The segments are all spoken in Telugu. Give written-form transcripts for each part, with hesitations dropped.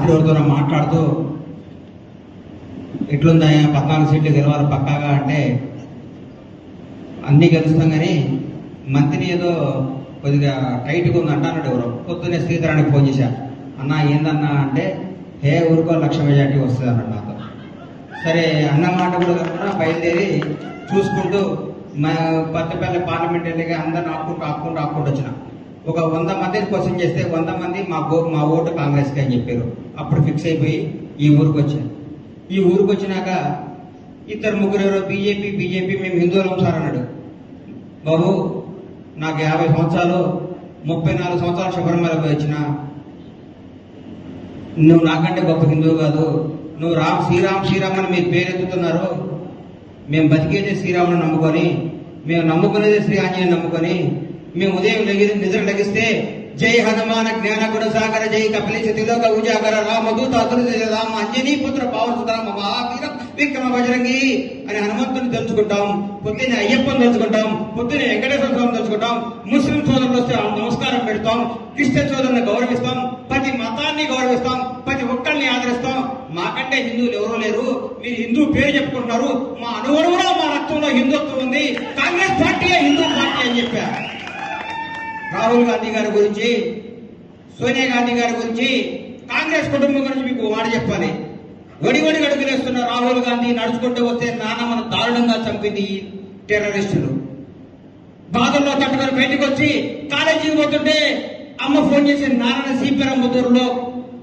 రాత్రి ఎవరితో మాట్లాడుతూ ఎట్లుందా 14 సీట్లు గెలవాలి పక్కాగా అంటే అన్నీ గెలుస్తాం కానీ మంత్రిని ఏదో కొద్దిగా టైట్గా ఉంది అంటాడు ఎవరో. పొద్దున్నే శ్రీధరానికి ఫోన్ చేశా, అన్న ఏందన్నా అంటే ఊరికో 1,00,000 మెజార్టీ వస్తుంది అన్నాడు నాతో. సరే అన్న మాట కూడా కాకుండా బయలుదేరి చూసుకుంటూ పత్తపల్లి పార్లమెంట్ ఎన్నిక అందరిని ఆపుకుంటూ వచ్చిన. ఒక 100 మందిని క్వశ్చన్ చేస్తే 100 మంది మా ఓటు కాంగ్రెస్కి అని చెప్పారు. అప్పుడు ఫిక్స్ అయిపోయి ఈ ఊరికి వచ్చాను. ఈ ఊరికి వచ్చినాక 2-3 ఎవరో బీజేపీ మేము హిందువులం సార్ అన్నాడు. బాబు నాకు 50 సంవత్సరాలు 34 సంవత్సరాలు శబరిమల పోయి వచ్చిన, నువ్వు నాకంటే గొప్ప హిందువు కాదు. నువ్వు శ్రీరామ్ అని మీరు పేరెత్తుతున్నారు. మేము బతికేదే శ్రీరాముని నమ్ముకొని, మేము నమ్ముకునేదే శ్రీ ఆంజనేయుని నమ్ముకొని, మేము ఉదయం నిద్ర లగిస్తే జై హనుమాన జ్ఞాన గుణసాగర జై కపిలేశ తిలోక ఉజాగర రామదూత రామ అంజనీ పుత్ర పవన మహావీర విక్రమ బజరంగి అని హనుమంతుని తెలుసుకుంటాం. పొద్దున్నే అయ్యప్పని తెలుసుకుంటాం, పొద్దున్నే వెంకటేశ్వర స్వామిని తెలుసుకుంటాం. ముస్లిం సోదరులు వస్తే నమస్కారం పెడతాం, క్రిస్టియన్ సోదరుని గౌరవిస్తాం, ప్రతి మతాన్ని గౌరవిస్తాం, ప్రతి ఒక్కరిని ఆదరిస్తాం. మాకంటే హిందువులు ఎవరూ లేరు, మీరు హిందూ పేరు చెప్పుకుంటున్నారు, మా అనువరువులో మా రక్తంలో హిందుత్వం ఉంది, కాంగ్రెస్ పార్టీయే హిందూ పార్టీ అని చెప్పారు. రాహుల్ గాంధీ గారి గురించి, సోనియా గాంధీ గారి గురించి, కాంగ్రెస్ కుటుంబం గురించి మీకు మాట చెప్పాలి. ఒడి అడుగులేస్తున్న రాహుల్ గాంధీ నడుచుకుంటూ వస్తే నాన్నమ్మను దారుణంగా చంపింది ఈ టెర్రరిస్టులు. బాధల్లో తట్టుకొని బయటకు వచ్చి కాలేజీకి పోతుంటే అమ్మ ఫోన్ చేసి నాన్న సీపీరంబుతూరులో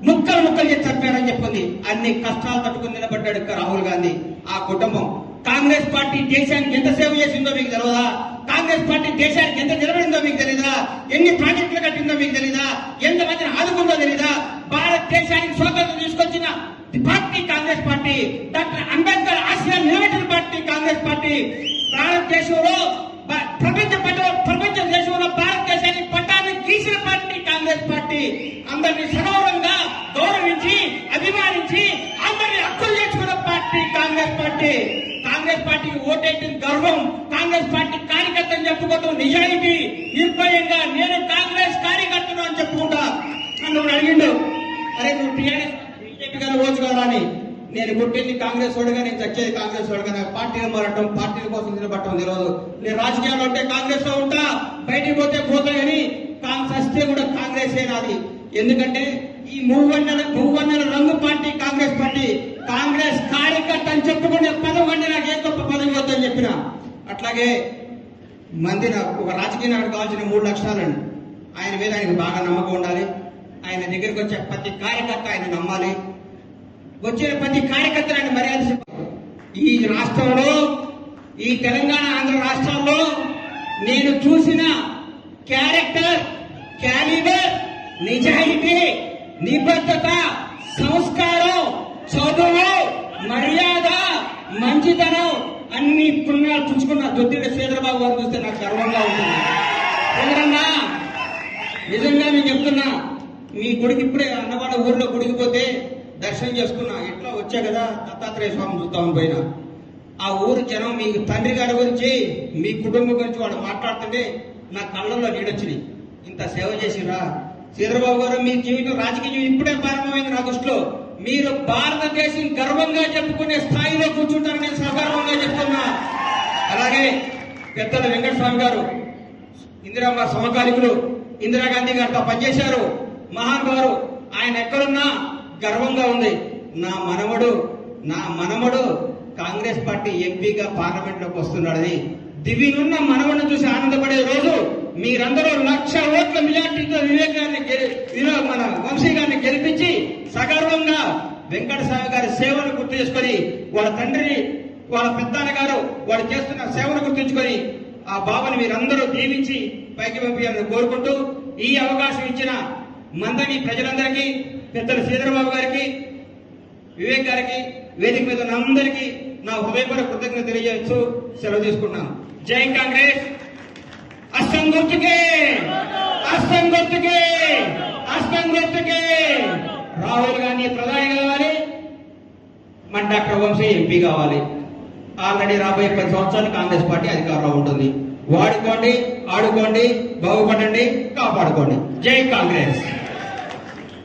ముక్కలు చేసి చంపారని చెప్పింది. అన్ని కష్టాలు తట్టుకుని నిలబడ్డాడు రాహుల్ గాంధీ. ఆ కుటుంబం కాంగ్రెస్ పార్టీ దేశానికి ఎంత సేవ చేసిందో మీకు తెలియదా? కాంగ్రెస్ పార్టీ దేశానికి ఎంత నిలబడిందో మీకు తెలీదా? ఎన్ని ప్రాజెక్టులు కట్టిందో మీకు తెలీదా? ఎంతమందిని ఆదుకుందో తెలీదా? భారతదేశానికి స్వాతంత్రం తీసుకొచ్చిన party Congress party. Doctor Ambedkar ఆశయాలు నిలబెట్టిన పార్టీ కాంగ్రెస్ పార్టీ. భారతదేశంలో ప్రపంచ దేశంలో భారతదేశానికి పట్టాన్ని గీసిన పార్టీ కాంగ్రెస్ పార్టీ. అందరినీ సగౌరవంగా గౌరవించి అభిమానించి అందరినీ హక్కులు చేసుకున్న పార్టీ కాంగ్రెస్ పార్టీ. కాంగ్రెస్ పార్టీకి ఓటేయటం గర్వం, కాంగ్రెస్ పార్టీ కార్యకర్తను చెప్పుకోవడం నిజాయితీ, నిర్భయంగా నేను కాంగ్రెస్ కార్యకర్తను అని చెప్పుకుంటా. నన్ను అడిగిండు, అరే నువ్వు టీఆర్ఎస్ బీజేపీ గారు రోజు కదా అని. నేను పుట్టింది కాంగ్రెస్ వాడుగా, నేను చచ్చేది కాంగ్రెస్ వాడుగా. నాకు పార్టీలు మారటం, పార్టీల కోసం నిలబడటం తెలియదు. నేను రాజకీయాల్లో ఉంటే కాంగ్రెస్ లో ఉంటా, బయటికి పోతే కానీ చస్తే కూడా కాంగ్రెస్ నాది. ఎందుకంటే ఈ మూవన్నెల రంగు పార్టీ కాంగ్రెస్ పార్టీ. కాంగ్రెస్ కార్యకర్త అని చెప్పుకునే పదవి అంటే నాకు ఏ గొప్ప పదవి వద్దని చెప్పిన. అట్లాగే మంది ఒక రాజకీయ నాయకుడు కావాల్సిన 3 లక్షణాలండి. ఆయన మీద ఆయనకు బాగా నమ్మకం ఉండాలి. ఆయన దగ్గరికి వచ్చే ప్రతి కార్యకర్త ఆయన నమ్మాలి. వచ్చిన ప్రతి కార్యకర్త ఆయన మర్యాద. ఈ రాష్ట్రంలో, ఈ తెలంగాణ ఆంధ్ర రాష్ట్రాల్లో నేను చూసిన క్యారెక్టర్, క్యాలిబర్, నిజాయితీ, నిబద్ధత, సంస్కారం, చదువు, మర్యాద, మంచితనం అన్ని పుణ్యాలు చూసుకున్న దొద్దిడ శ్రీధరబాబు గారు చూస్తే నాకు గర్వంగా ఉంటుంది. నిజంగా మీకు చెప్తున్నా, మీ గుడికి ఇప్పుడే అన్నవాడ ఊర్లో గుడికి పోతే దర్శనం చేసుకున్నా. ఎట్లా వచ్చా కదా దత్తాత్రేయ స్వామి చూస్తామని పోయినా. ఆ ఊరు జనం మీ తండ్రి గారి గురించి, మీ కుటుంబం గురించి వాడు మాట్లాడుతుంటే నా కళ్ళల్లో నీడొచ్చినాయి. ఇంత సేవ చేసిరా శ్రీధరబాబు గారు. మీ జీవితం, రాజకీయ జీవితం ఇప్పుడే ప్రారంభమైంది నా దృష్టిలో. మీరు భారతదేశం గర్వంగా చెప్పుకునే స్థాయిలో కూర్చుంటారని నేను సగర్వంగా చెప్తున్నా. అలాగే పెద్దల వెంకటస్వామి గారు, ఇందిరామ్మ సమకాలికులు, ఇందిరాగాంధీ గారితో పనిచేశారు, మహానుభావులు. ఆయన ఎక్కడున్నా గర్వంగా ఉంది. నా మనవడు కాంగ్రెస్ పార్టీ ఎంపీగా పార్లమెంట్ లోకి వస్తున్నాడని దివినున్న మనవడిని చూసి ఆనందపడే రోజు మీరందరూ 1,00,000 ఓట్ల మెజార్టీతో మన వంశీ గారిని గెలిపించి సగర్వంగా వెంకటస్వామి గారి సేవను గుర్తు చేసుకొని, వాళ్ళ తండ్రిని, వాళ్ళ పెద్దన్న గారు వాళ్ళు చేస్తున్న సేవను గుర్తుంచుకొని ఆ బాబుని మీరందరూ దీవించి పైకి పంపించాలని కోరుకుంటూ, ఈ అవకాశం ఇచ్చిన మందని ప్రజలందరికీ, పెద్దల శ్రీధరబాబు గారికి, వివేక్ గారికి, వేదిక మీద ఉన్న అందరికీ నా హృదయపూర్వక కృతజ్ఞత తెలియజేస్తూ సెలవు తీసుకున్నాను. జై కాంగ్రెస్. అస్తం గుర్తుకే, అస్తం గుర్తుకే, అస్తం గుర్తుకే. రాహుల్ గాంధీ ప్రధాని కావాలి, మన డాక్టర్ వంశీ ఎంపీ కావాలి. ఆల్రెడీ రాబోయే 10 సంవత్సరాలు కాంగ్రెస్ పార్టీ అధికారంలో ఉంటుంది. వాడుకోండి, ఆడుకోండి, బాగుపడండి, కాపాడుకోండి. జై కాంగ్రెస్.